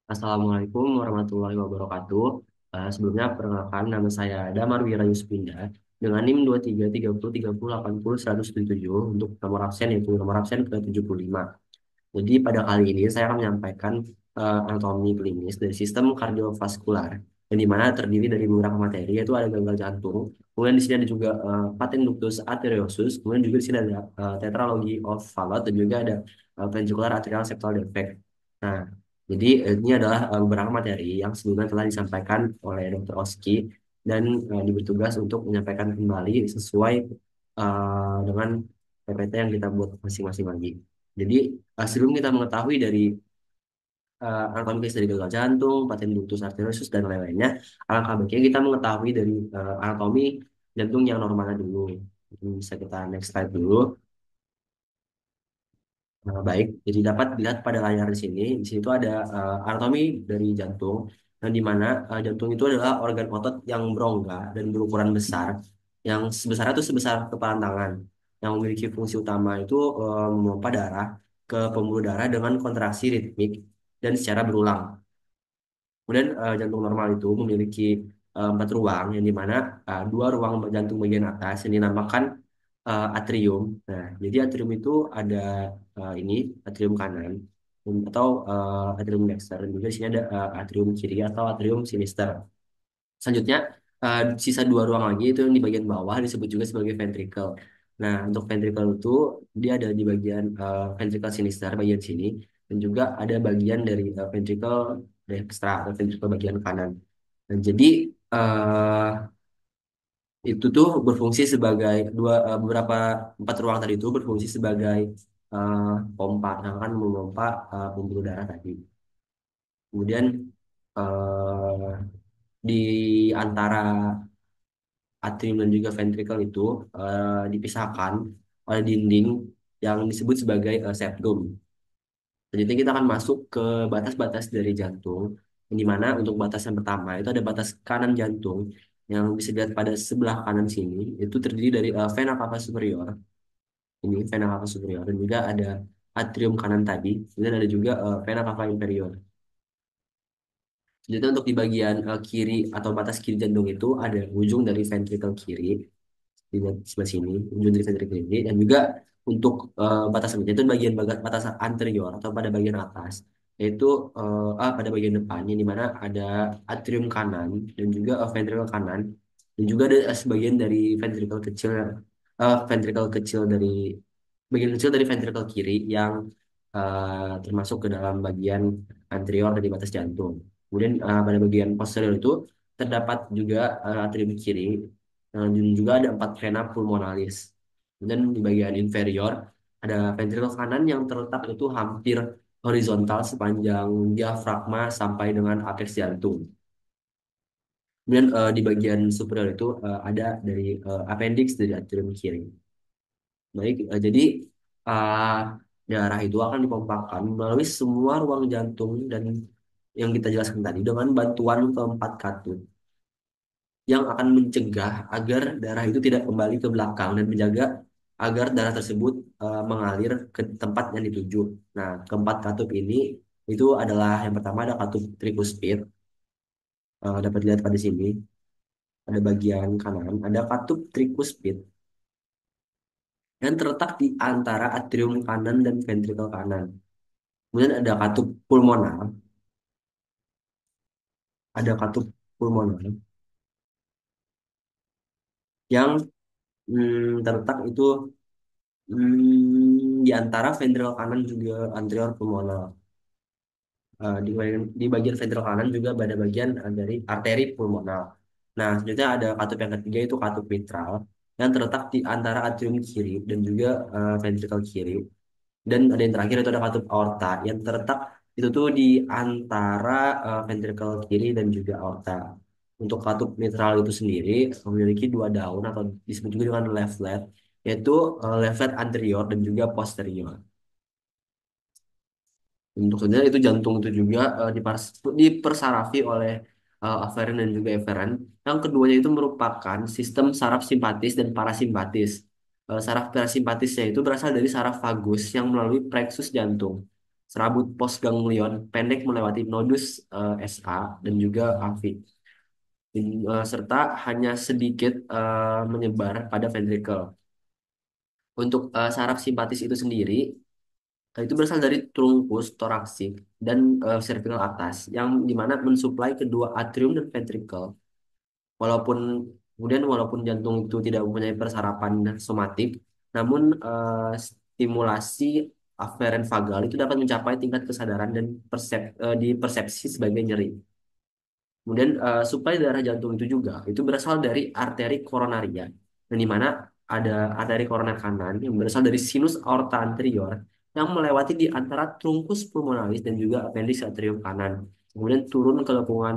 Assalamualaikum warahmatullahi wabarakatuh. Sebelumnya perkenalkan nama saya Damar Wira Yuspinda dengan NIM 233030800177 untuk nomor absen yaitu nomor absen ke-75. Jadi pada kali ini saya akan menyampaikan anatomi klinis dari sistem kardiovaskular yang dimana terdiri dari beberapa materi yaitu ada gagal jantung, kemudian di sini ada juga paten ductus arteriosus, kemudian juga di sini ada tetralogy of Fallot dan juga ada ventricular atrial septal defect. Nah, jadi ini adalah beberapa materi yang sebelumnya telah disampaikan oleh Dr. Oski dan diberi tugas untuk menyampaikan kembali sesuai dengan PPT yang kita buat masing-masing lagi. Jadi sebelum kita mengetahui dari anatomi klinis dari gagal jantung, paten ductus arteriosus dan lain-lainnya, alangkah baiknya kita mengetahui dari anatomi jantung yang normalnya dulu. Mungkin bisa kita next slide dulu. Baik, jadi dapat dilihat pada layar di sini. Di situ ada anatomi dari jantung, dan di mana jantung itu adalah organ otot yang berongga dan berukuran besar, yang sebesarnya itu sebesar kepalan tangan, yang memiliki fungsi utama itu memompa darah ke pembuluh darah dengan kontraksi ritmik dan secara berulang. Kemudian jantung normal itu memiliki empat ruang, yang dimana dua ruang jantung bagian atas yang dinamakan atrium. Nah, jadi atrium itu ada ini atrium kanan atau atrium dexter, dan juga di sini ada atrium kiri atau atrium sinister. Selanjutnya, sisa dua ruang lagi itu yang di bagian bawah disebut juga sebagai ventricle. Nah, untuk ventricle itu dia ada di bagian ventricle sinister bagian sini, dan juga ada bagian dari ventricle dextra atau ventricle bagian kanan. Dan jadi eh, itu tuh berfungsi sebagai beberapa empat ruang tadi itu berfungsi sebagai eh, pompa yang akan memompa pembuluh darah tadi. Kemudian eh, di antara atrium dan juga ventricle itu dipisahkan oleh dinding yang disebut sebagai septum. Jadi kita akan masuk ke batas-batas dari jantung, yang dimana untuk batas yang pertama itu ada batas kanan jantung yang bisa dilihat pada sebelah kanan sini, itu terdiri dari vena cava superior, ini vena cava superior, dan juga ada atrium kanan tadi, kemudian ada juga vena cava inferior. Jadi untuk di bagian kiri atau batas kiri jantung itu ada ujung dari ventricle kiri di sebelah sini, ujung dari ventricle kiri, dan juga untuk batas selanjutnya itu bagian batas anterior atau pada bagian atas, yaitu pada bagian depan di mana ada atrium kanan dan juga ventricle kanan, dan juga ada sebagian dari ventricle kecil dari bagian kecil dari ventricle kiri yang termasuk ke dalam bagian anterior dari batas jantung. Kemudian pada bagian posterior itu terdapat juga atrium kiri dan juga ada empat vena pulmonalis. Dan di bagian inferior ada ventricle kanan yang terletak itu hampir horizontal sepanjang diafragma sampai dengan apeks jantung. Kemudian di bagian superior itu ada dari appendix dari atrium kiri. Baik, jadi uh, darah itu akan dipompakan melalui semua ruang jantung dan yang kita jelaskan tadi dengan bantuan keempat katup yang akan mencegah agar darah itu tidak kembali ke belakang dan menjaga agar darah tersebut mengalir ke tempat yang dituju. Nah, keempat katup ini itu adalah yang pertama ada katup tricuspid, dapat dilihat pada sini, ada bagian kanan, ada katup tricuspid yang terletak di antara atrium kanan dan ventrikel kanan. Kemudian ada katup pulmoner yang terletak itu di antara ventrikel kanan juga anterior pulmoner. Di bagian ventral kanan juga ada bagian dari arteri pulmoner. Nah, selanjutnya ada katup yang ketiga itu katup mitral yang terletak di antara atrium kiri dan juga ventrikel kiri. Dan ada yang terakhir itu ada katup aorta yang terletak itu tuh di antara ventrikel kiri dan juga aorta. Untuk katup mitral itu sendiri memiliki dua daun atau disebut juga dengan leaflet, yaitu leaflet anterior dan juga posterior. Untuk sebenarnya itu jantung itu juga dipersarafi oleh aferen dan juga eferen. Yang keduanya itu merupakan sistem saraf simpatis dan parasimpatis. Saraf parasimpatisnya itu berasal dari saraf vagus yang melalui plexus jantung. serabut postganglion pendek melewati nodus SA dan juga amfi. Serta hanya sedikit menyebar pada ventricle. Untuk saraf simpatis itu sendiri, itu berasal dari trunkus toraksik dan cervical atas, yang dimana mensuplai kedua atrium dan ventricle. Walaupun walaupun jantung itu tidak mempunyai persarapan somatik, namun stimulasi aferen vagal itu dapat mencapai tingkat kesadaran dan dipersepsi sebagai nyeri. Kemudian suplai darah jantung itu juga itu berasal dari arteri koronaria, yang di mana ada arteri koroner kanan yang berasal dari sinus aorta anterior yang melewati di antara trunkus pulmonalis dan juga appendix atrium kanan. Kemudian turun ke lengkungan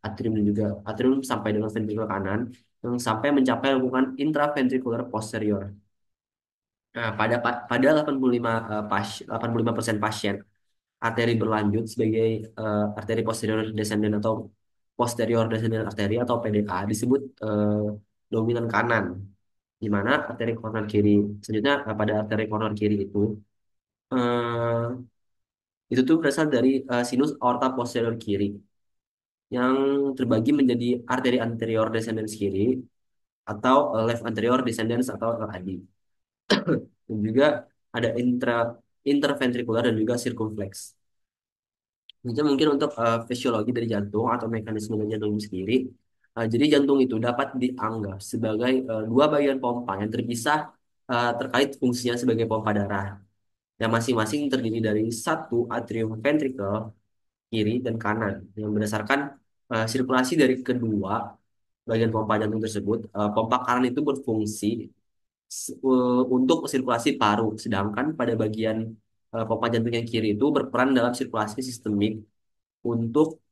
atrium dan juga atrium sampai dengan ventrikel kanan yang sampai mencapai lengkungan intraventricular posterior. Nah, pada 85 85% pasien arteri berlanjut sebagai arteri posterior descendant atau posterior descendant arteri atau PDA disebut dominan kanan, di mana arteri koroner kiri selanjutnya pada arteri koroner kiri eh, itu tuh berasal dari sinus aorta posterior kiri yang terbagi menjadi arteri anterior descendens kiri atau left anterior descendens atau LAD, dan juga ada interventricular dan juga circumflex. Itu mungkin untuk fisiologi dari jantung atau mekanisme dari jantung itu sendiri. Jadi jantung itu dapat dianggap sebagai dua bagian pompa yang terpisah terkait fungsinya sebagai pompa darah. Yang masing-masing terdiri dari satu atrium ventricle kiri dan kanan. Yang berdasarkan sirkulasi dari kedua bagian pompa jantung tersebut, pompa kanan itu berfungsi untuk sirkulasi paru, sedangkan pada bagian pompa jantung yang kiri itu berperan dalam sirkulasi sistemik untuk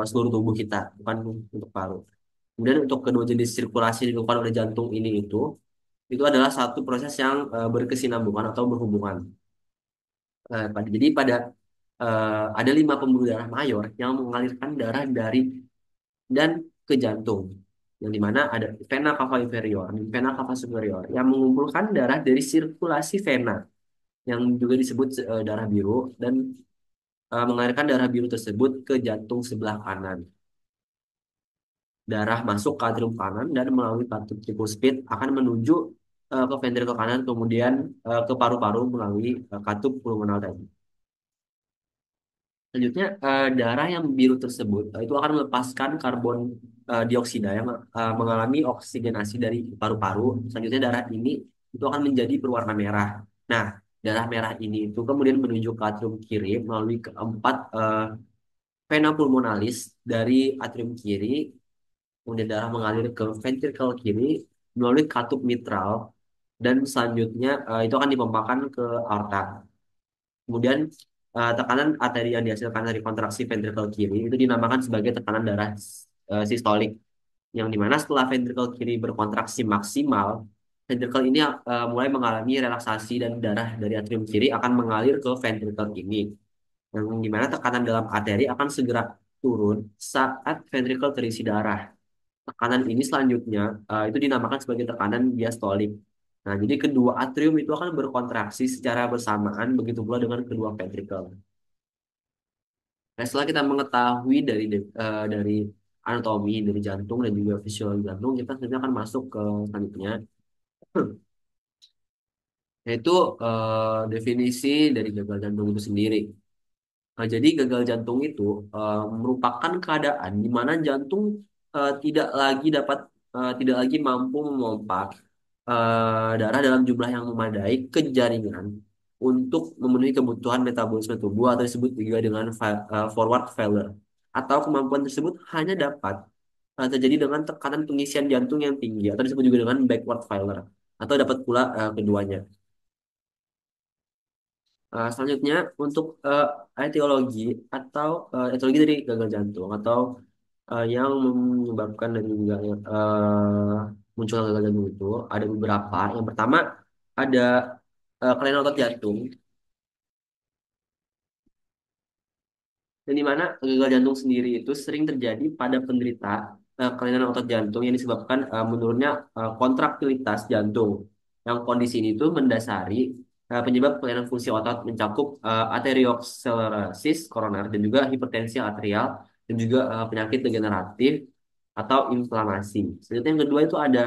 seluruh tubuh kita, bukan untuk paru. Kemudian untuk kedua jenis sirkulasi yang dilakukan oleh jantung ini itu adalah satu proses yang berkesinambungan atau berhubungan. Jadi ada 5 pembuluh darah mayor yang mengalirkan darah dari dan ke jantung, yang dimana ada vena cava inferior dan vena cava superior yang mengumpulkan darah dari sirkulasi vena yang juga disebut darah biru dan mengalirkan darah biru tersebut ke jantung sebelah kanan. Darah masuk ke atrium kanan dan melalui katup tricuspid akan menuju ke ventrikel kanan, kemudian ke paru-paru melalui katup pulmonal tadi. Selanjutnya, darah yang biru tersebut itu akan melepaskan karbon dioksida yang mengalami oksigenasi dari paru-paru. Selanjutnya, darah ini itu akan menjadi berwarna merah. Nah, darah merah ini itu kemudian menuju ke atrium kiri melalui keempat vena pulmonalis dari atrium kiri. Kemudian darah mengalir ke ventrikel kiri melalui katup mitral dan selanjutnya itu akan dipompakan ke aorta. Kemudian tekanan arteri yang dihasilkan dari kontraksi ventrikel kiri itu dinamakan sebagai tekanan darah sistolik, yang dimana setelah ventrikel kiri berkontraksi maksimal, ventrikel ini mulai mengalami relaksasi dan darah dari atrium kiri akan mengalir ke ventrikel ini, yang dimana tekanan dalam arteri akan segera turun saat ventrikel terisi darah. Tekanan ini selanjutnya itu dinamakan sebagai tekanan diastolik. Nah, jadi kedua atrium itu akan berkontraksi secara bersamaan, begitu pula dengan kedua ventrikel. Nah, setelah kita mengetahui dari anatomi dari jantung dan juga fisiologi jantung, kita selanjutnya akan masuk ke selanjutnya, yaitu definisi dari gagal jantung itu sendiri. Nah, jadi gagal jantung itu merupakan keadaan di mana jantung tidak lagi mampu memompa darah dalam jumlah yang memadai ke jaringan untuk memenuhi kebutuhan metabolisme tubuh, atau disebut juga dengan forward failure. Atau kemampuan tersebut hanya dapat terjadi dengan tekanan pengisian jantung yang tinggi, atau disebut juga dengan backward failure. Atau dapat pula keduanya. Selanjutnya untuk etiologi dari gagal jantung atau yang menyebabkan dari munculnya gagal jantung itu ada beberapa. Yang pertama ada kelainan otot jantung, dan di mana gagal jantung sendiri itu sering terjadi pada penderita kelainan otot jantung yang disebabkan menurunnya kontraktilitas jantung. Yang kondisi ini itu mendasari Penyebab kelainan fungsi otot mencakup arteriosklerosis koroner dan juga hipertensi arterial dan juga penyakit degeneratif atau inflamasi. Selanjutnya yang kedua itu ada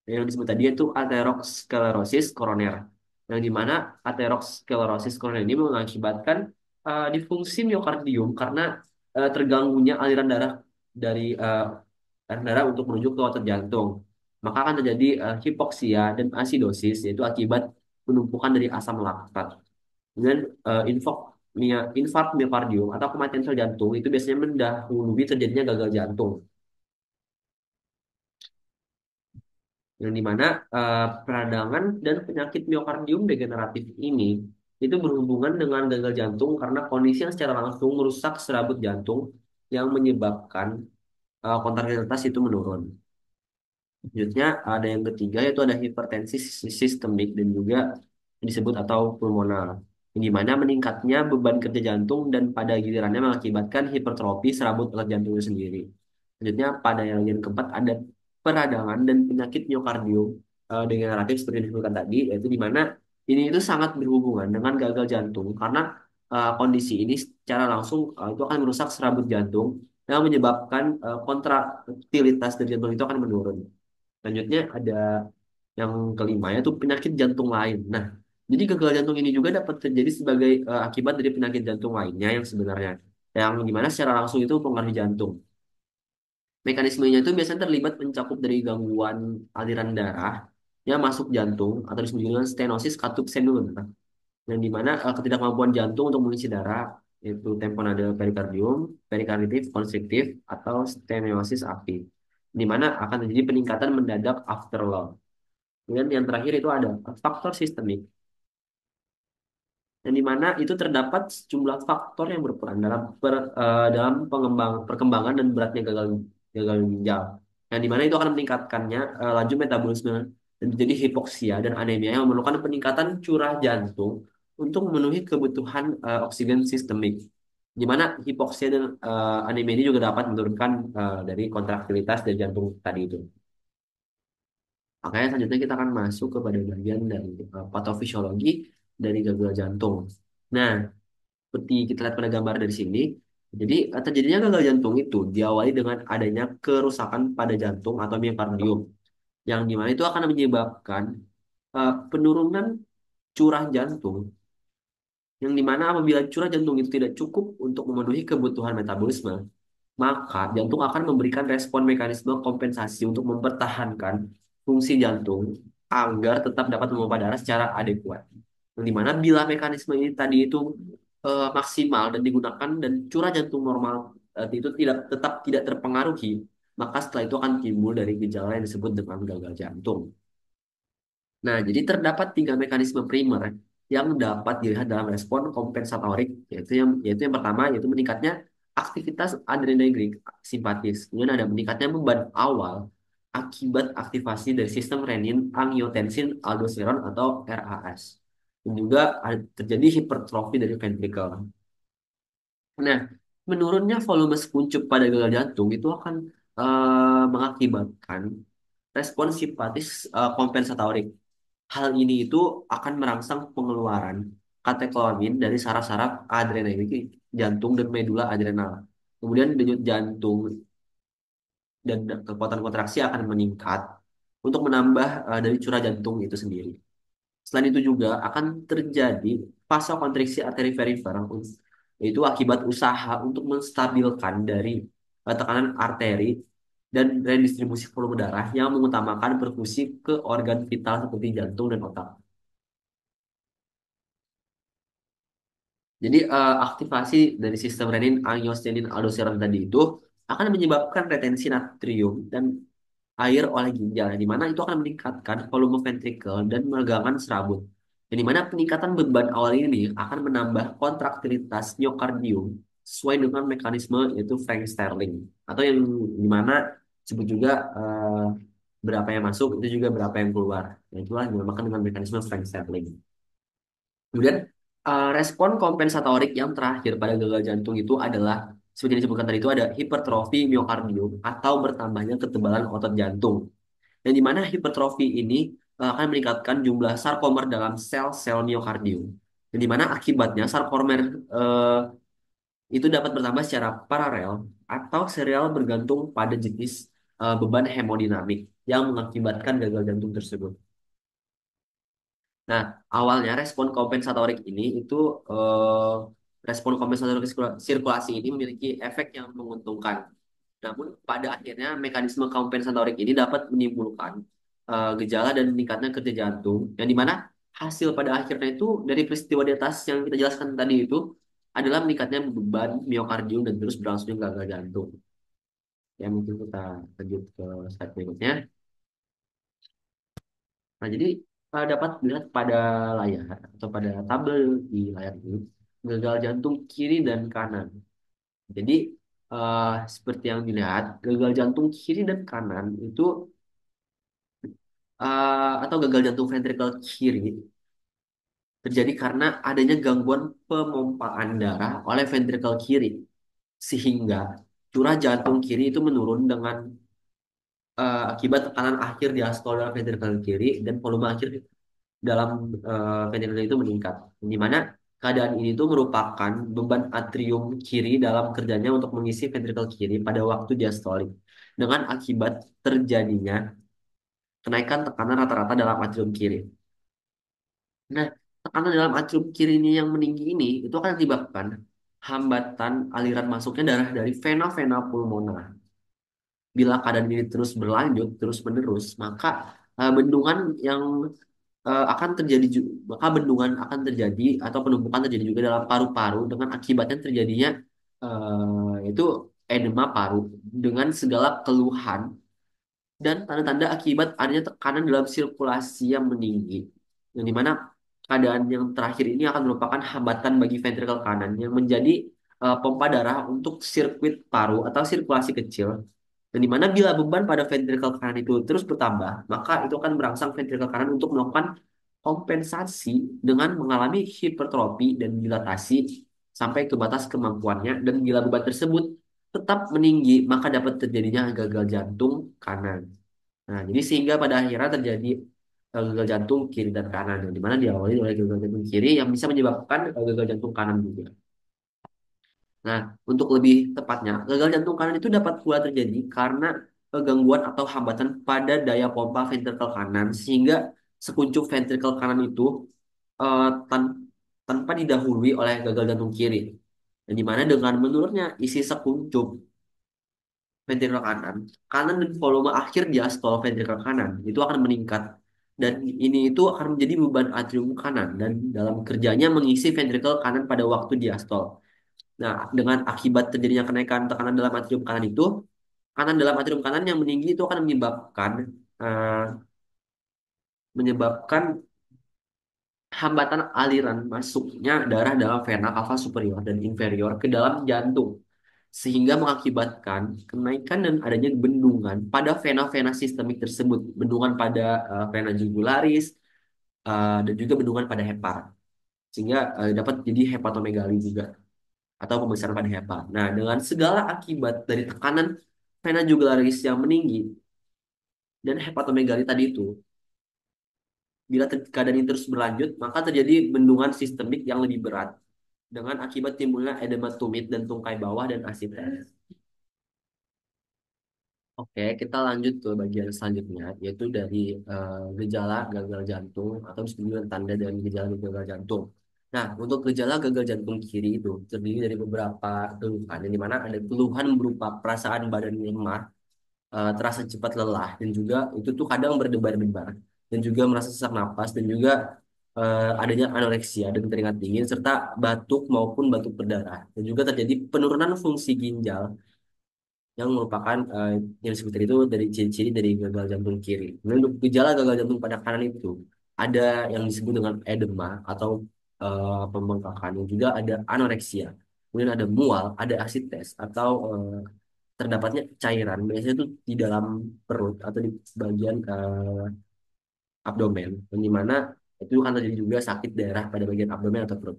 yang disebut tadi itu aterosklerosis koroner. Yang di mana aterosklerosis koroner ini mengakibatkan disfungsi miokardium karena terganggunya aliran darah dari aliran darah untuk menuju ke otot jantung. Maka akan terjadi hipoksia dan asidosis yaitu akibat penumpukan dari asam laktat. Kemudian infark miokardium atau kematian sel jantung itu biasanya mendahului terjadinya gagal jantung. Yang dimana peradangan dan penyakit miokardium degeneratif ini itu berhubungan dengan gagal jantung karena kondisi yang secara langsung merusak serabut jantung yang menyebabkan kontraktilitas itu menurun. Selanjutnya ada yang ketiga yaitu ada hipertensi sistemik dan juga yang disebut atau pulmonal. Yang dimana meningkatnya beban kerja jantung dan pada gilirannya mengakibatkan hipertrofi serabut otot jantung itu sendiri. Selanjutnya pada yang keempat ada peradangan dan penyakit miokardium degeneratif seperti yang disebutkan tadi, yaitu di mana ini itu sangat berhubungan dengan gagal jantung karena kondisi ini secara langsung itu akan merusak serabut jantung yang menyebabkan kontraktilitas dari jantung itu akan menurun. Selanjutnya ada yang kelima yaitu penyakit jantung lain. Nah, jadi gagal jantung ini juga dapat terjadi sebagai akibat dari penyakit jantung lainnya yang sebenarnya yang dimana secara langsung itu mempengaruhi jantung. Mekanismenya itu biasanya terlibat mencakup dari gangguan aliran darah yang masuk jantung atau disebut dengan stenosis katup senul. Nah, yang dimana ketidakmampuan jantung untuk mengisi darah yaitu tamponade perikardium, perikarditif konstriktif atau stenosis aktif. Di mana akan terjadi peningkatan mendadak afterload. Kemudian yang terakhir itu ada faktor sistemik, yang dimana itu terdapat sejumlah faktor yang berperan dalam perkembangan dan beratnya gagal gagal ginjal. Yang dimana itu akan meningkatkannya laju metabolisme dan terjadi hipoksia dan anemia yang memerlukan peningkatan curah jantung untuk memenuhi kebutuhan oksigen sistemik. Di mana hipoksia dan anemia ini juga dapat menurunkan dari kontraktilitas dari jantung tadi itu. Makanya selanjutnya kita akan masuk kepada bagian dari patofisiologi dari gangguan jantung. Nah, seperti kita lihat pada gambar dari sini, jadi terjadinya gagal jantung itu diawali dengan adanya kerusakan pada jantung atau miokardium, yang dimana itu akan menyebabkan penurunan curah jantung, yang dimana apabila curah jantung itu tidak cukup untuk memenuhi kebutuhan metabolisme, maka jantung akan memberikan respon mekanisme kompensasi untuk mempertahankan fungsi jantung agar tetap dapat memompa darah secara adekuat. Yang dimana bila mekanisme ini tadi itu maksimal dan digunakan dan curah jantung normal itu tetap tidak terpengaruhi, maka setelah itu akan timbul dari gejala yang disebut dengan gagal jantung. Nah, jadi terdapat tiga mekanisme primer yang dapat dilihat dalam respon kompensatorik, yaitu yang pertama yaitu meningkatnya aktivitas adrenalin simpatis. Kemudian ada meningkatnya beban awal akibat aktivasi dari sistem renin, angiotensin, aldosteron atau RAS. Dan juga terjadi hipertrofi dari ventrikel. Nah, menurunnya volume sekuncup pada gagal jantung itu akan mengakibatkan respon simpatis kompensatorik. Hal ini itu akan merangsang pengeluaran katekolamin dari saraf-saraf adrenalin jantung dan medula adrenal. Kemudian denyut jantung dan kekuatan kontraksi akan meningkat untuk menambah dari curah jantung itu sendiri. Selain itu juga akan terjadi vasokonstriksi arteri perifer, yaitu akibat usaha untuk menstabilkan dari tekanan arteri dan redistribusi volume darah yang mengutamakan perfusi ke organ vital seperti jantung dan otak. Jadi aktivasi dari sistem renin, angiotensin, aldosteron tadi itu akan menyebabkan retensi natrium dan air oleh ginjal, di mana itu akan meningkatkan volume ventrikel dan meregangkan serabut. Yang di mana peningkatan beban awal ini akan menambah kontraktilitas miokardium sesuai dengan mekanisme yaitu Frank Starling atau yang di mana disebut juga berapa yang masuk itu juga berapa yang keluar. Nah, itulah yang dinamakan dengan mekanisme Frank Starling. Kemudian respon kompensatorik yang terakhir pada gagal jantung itu adalah seperti yang disebutkan tadi itu ada hipertrofi miokardium atau bertambahnya ketebalan otot jantung. Yang dimana hipertrofi ini akan meningkatkan jumlah sarkomer dalam sel-sel miokardium. Dan di mana akibatnya sarkomer eh, itu dapat bertambah secara paralel atau serial bergantung pada jenis beban hemodinamik yang mengakibatkan gagal jantung tersebut. Nah, awalnya respon kompensatorik ini itu eh, respon kompensatorik sirkulasi ini memiliki efek yang menguntungkan. Namun pada akhirnya mekanisme kompensatorik ini dapat menimbulkan gejala dan meningkatnya kerja jantung, yang dimana hasil pada akhirnya itu dari peristiwa di atas yang kita jelaskan tadi itu adalah meningkatnya beban miokardium dan terus berlangsungnya gagal jantung. Ya mungkin kita lanjut ke slide berikutnya. Nah, jadi dapat dilihat pada layar atau pada tabel di layar ini gagal jantung kiri dan kanan. Jadi seperti yang dilihat, gagal jantung kiri dan kanan itu atau gagal jantung ventrikel kiri terjadi karena adanya gangguan pemompaan darah oleh ventrikel kiri, sehingga curah jantung kiri itu menurun dengan akibat tekanan akhir diastole dalam ventrikel kiri dan volume akhir dalam ventrikel itu meningkat. Di mana keadaan ini tuh merupakan beban atrium kiri dalam kerjanya untuk mengisi ventrikel kiri pada waktu diastolik dengan akibat terjadinya kenaikan tekanan rata-rata dalam atrium kiri. Nah, tekanan dalam atrium kiri ini yang meninggi ini itu akan menyebabkan hambatan aliran masuknya darah dari vena-vena pulmoner. Bila keadaan ini terus berlanjut, terus-menerus, maka bendungan yang akan terjadi maka bendungan akan terjadi atau penumpukan terjadi juga dalam paru-paru dengan akibatnya terjadinya itu edema paru dengan segala keluhan dan tanda-tanda akibat adanya tekanan dalam sirkulasi yang meninggi. Yang dimana keadaan yang terakhir ini akan merupakan hambatan bagi ventrikel kanan yang menjadi pompa darah untuk sirkuit paru atau sirkulasi kecil. Dan dimana bila beban pada ventrikel kanan itu terus bertambah, maka itu akan merangsang ventrikel kanan untuk melakukan kompensasi dengan mengalami hipertrofi dan dilatasi sampai ke batas kemampuannya. Dan bila beban tersebut tetap meninggi, maka dapat terjadinya gagal jantung kanan. Nah, jadi sehingga pada akhirnya terjadi gagal jantung kiri dan kanan, yang dimana diawali oleh gagal jantung kiri yang bisa menyebabkan gagal jantung kanan juga. Nah, untuk lebih tepatnya, gagal jantung kanan itu dapat pula terjadi karena gangguan atau hambatan pada daya pompa ventrikel kanan, sehingga sekuncup ventrikel kanan itu eh, tan- tanpa didahului oleh gagal jantung kiri. Dan dimana dengan menurunnya isi sekuncup ventrikel kanan, kanan dan volume akhir diastol ventrikel kanan itu akan meningkat. Dan ini itu akan menjadi beban atrium kanan dan dalam kerjanya mengisi ventrikel kanan pada waktu diastol. Nah, dengan akibat terjadinya kenaikan tekanan dalam atrium kanan itu, kanan dalam atrium kanan yang meninggi itu akan eh, menyebabkan hambatan aliran masuknya darah dalam vena cava superior dan inferior ke dalam jantung, sehingga mengakibatkan kenaikan dan adanya bendungan pada vena-vena sistemik tersebut, bendungan pada vena jugularis dan juga bendungan pada hepar, sehingga dapat jadi hepatomegali juga atau pembesaran pada hepar. Nah, dengan segala akibat dari tekanan vena jugularis yang meninggi dan hepatomegali tadi itu, bila keadaan ini terus berlanjut, maka terjadi bendungan sistemik yang lebih berat dengan akibat timbulnya edema tumit dan tungkai bawah dan asites. Oke, kita lanjut ke bagian selanjutnya, yaitu dari gejala gagal jantung atau disebut dengan tanda dari gejala gagal jantung. Nah, untuk gejala gagal jantung kiri itu terdiri dari beberapa keluhan, yang dimana ada keluhan berupa perasaan badan lemah, terasa cepat lelah, dan juga itu tuh kadang berdebar-debar, dan juga merasa sesak napas, dan juga adanya anoreksia dan keringat dingin, serta batuk maupun batuk berdarah, dan juga terjadi penurunan fungsi ginjal yang merupakan yang disebut itu dari ciri-ciri dari gagal jantung kiri. Kemudian untuk gejala gagal jantung pada kanan itu ada yang disebut dengan edema atau pembengkakan, dan juga ada anoreksia. Kemudian ada mual, ada asites atau terdapatnya cairan. Biasanya itu di dalam perut atau di bagian abdomen, yang dimana itu kan terjadi juga sakit daerah pada bagian abdomen atau perut.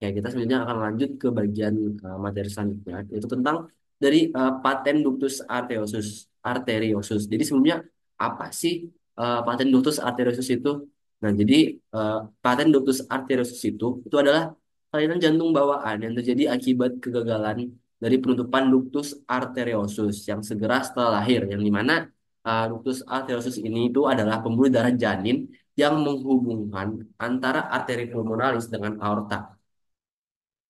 Ya, kita sebenarnya akan lanjut ke bagian materi selanjutnya, yaitu tentang dari paten ductus arteriosus. Arteriosus. Jadi sebelumnya apa sih paten ductus arteriosus itu? Nah, jadi eh, paten ductus arteriosus itu adalah kelainan jantung bawaan yang terjadi akibat kegagalan dari penutupan ductus arteriosus yang segera setelah lahir, yang dimana ductus arteriosus ini itu adalah pembuluh darah janin yang menghubungkan antara arteri pulmonalis dengan aorta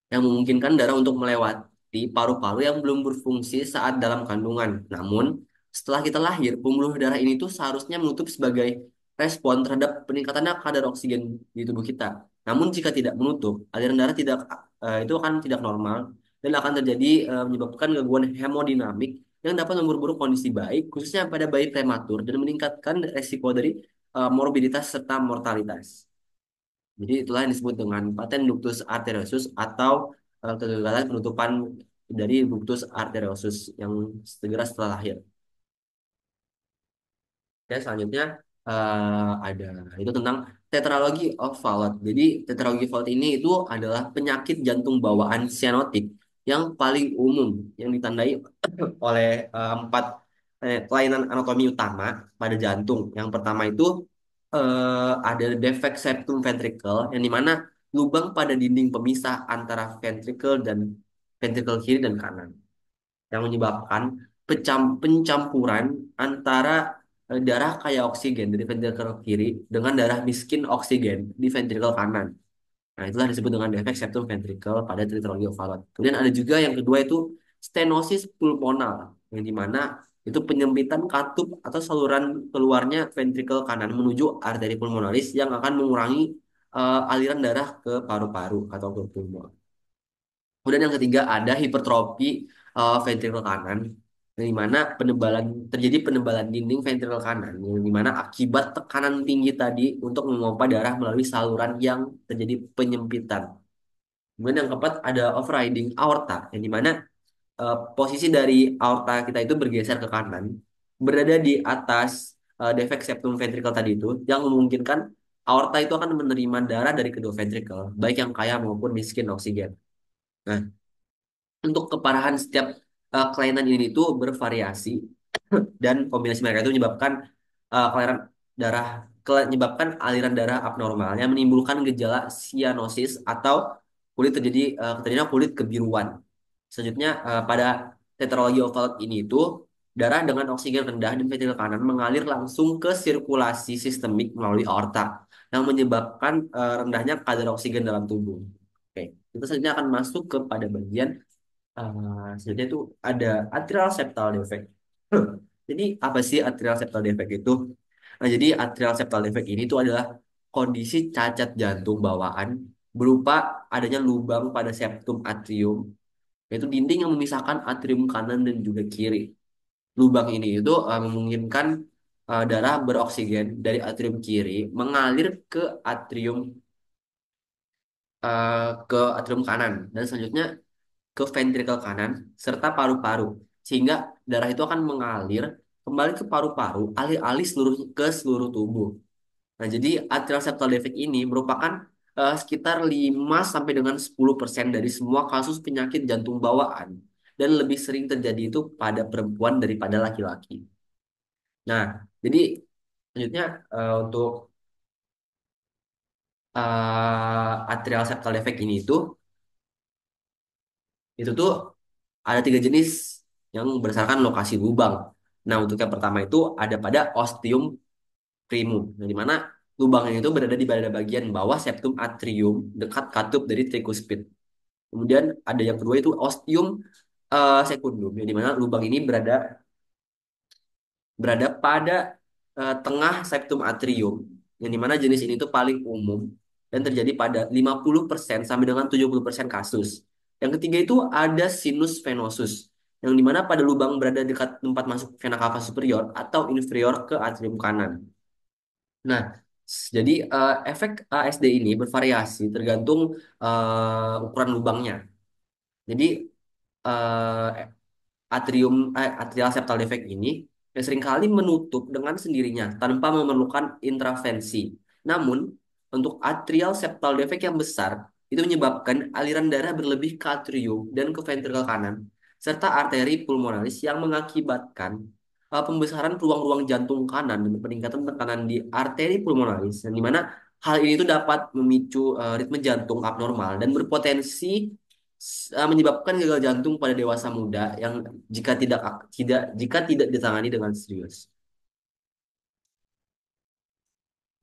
yang memungkinkan darah untuk melewati paru-paru yang belum berfungsi saat dalam kandungan. Namun, setelah kita lahir, pembuluh darah ini tuh seharusnya menutup sebagai respon terhadap peningkatannya kadar oksigen di tubuh kita. Namun, jika tidak menutup, aliran darah tidak itu akan tidak normal dan akan terjadi menyebabkan gangguan hemodinamik yang dapat memperburuk kondisi bayi, khususnya pada bayi prematur dan meningkatkan resiko dari morbiditas serta mortalitas. Jadi itulah yang disebut dengan paten ductus arteriosus atau kegagalan penutupan dari ductus arteriosus yang segera setelah lahir. Oke, selanjutnya ada itu tentang tetralogy of Fallot. Jadi tetralogy of Fallot ini itu adalah penyakit jantung bawaan sianotik yang paling umum yang ditandai oleh empat kelainan anatomi utama pada jantung. Yang pertama itu ada defek septum ventricle yang dimana lubang pada dinding pemisah antara ventricle dan ventricle kiri dan kanan yang menyebabkan pencampuran antara darah kaya oksigen dari ventricle kiri dengan darah miskin oksigen di ventricle kanan. Nah, itulah disebut dengan defek septum ventricle pada tetralogy of Fallot. Kemudian ada juga yang kedua itu stenosis pulmonal, yang dimana itu penyempitan katup atau saluran keluarnya ventricle kanan menuju arteri pulmonalis yang akan mengurangi aliran darah ke paru-paru atau ke pulmon. Kemudian yang ketiga ada hipertrofi ventricle kanan, yang dimana terjadi penebalan dinding ventricle kanan, yang dimana akibat tekanan tinggi tadi untuk memompa darah melalui saluran yang terjadi penyempitan. Kemudian yang keempat ada overriding aorta, yang dimana posisi dari aorta kita itu bergeser ke kanan, berada di atas defek septum ventricle tadi itu, yang memungkinkan aorta itu akan menerima darah dari kedua ventricle, baik yang kaya maupun miskin oksigen. Nah, untuk keparahan setiap kelainan ini itu bervariasi dan kombinasi mereka itu menyebabkan kelainan darah menyebabkan aliran darah abnormal yang menimbulkan gejala sianosis atau terjadinya kulit kebiruan. Selanjutnya pada tetralogy of Fallot ini itu darah dengan oksigen rendah dan ventrikel kanan mengalir langsung ke sirkulasi sistemik melalui aorta yang menyebabkan rendahnya kadar oksigen dalam tubuh. Oke, kita selanjutnya akan masuk kepada bagian selanjutnya itu ada atrial septal defect. Jadi apa sih atrial septal defect itu? Nah, jadi atrial septal defect ini itu adalah kondisi cacat jantung bawaan berupa adanya lubang pada septum atrium, yaitu dinding yang memisahkan atrium kanan dan juga kiri. Lubang ini itu memungkinkan darah beroksigen dari atrium kiri mengalir eh, ke atrium kanan dan selanjutnya ke ventrikel kanan serta paru-paru sehingga darah itu akan mengalir kembali ke paru-paru alih-alih seluruh tubuh. Nah, jadi atrial septal defect ini merupakan sekitar 5 sampai dengan 10% dari semua kasus penyakit jantung bawaan dan lebih sering terjadi itu pada perempuan daripada laki-laki. Nah, jadi selanjutnya untuk atrial septal defect ini itu tuh ada tiga jenis yang berdasarkan lokasi lubang. Nah, untuk yang pertama itu ada pada ostium primum, yang dimana lubang ini itu berada di pada bagian bawah septum atrium dekat katup dari tricuspid. Kemudian ada yang kedua itu ostium secundum, yang dimana lubang ini berada berada pada tengah septum atrium, yang dimana jenis ini itu paling umum dan terjadi pada 50% sampai dengan 70% kasus. Yang ketiga itu ada sinus venosus, yang dimana pada lubang berada dekat tempat masuk vena cava superior atau inferior ke atrium kanan. Nah, jadi efek ASD ini bervariasi tergantung ukuran lubangnya. Jadi eh, atrial septal defect ini yang seringkali menutup dengan sendirinya tanpa memerlukan intervensi. Namun, untuk atrial septal defect yang besar, itu menyebabkan aliran darah berlebih ke atrium dan ke ventrikel kanan, serta arteri pulmonalis yang mengakibatkan pembesaran ruang-ruang jantung kanan dan peningkatan tekanan di arteri pulmonalis, dan di mana hal ini itu dapat memicu ritme jantung abnormal dan berpotensi menyebabkan gagal jantung pada dewasa muda yang jika tidak ditangani dengan serius.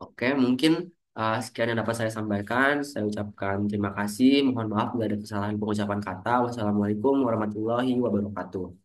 Oke, mungkin sekian yang dapat saya sampaikan. Saya ucapkan terima kasih. Mohon maaf bila ada kesalahan pengucapan kata. Wassalamualaikum warahmatullahi wabarakatuh.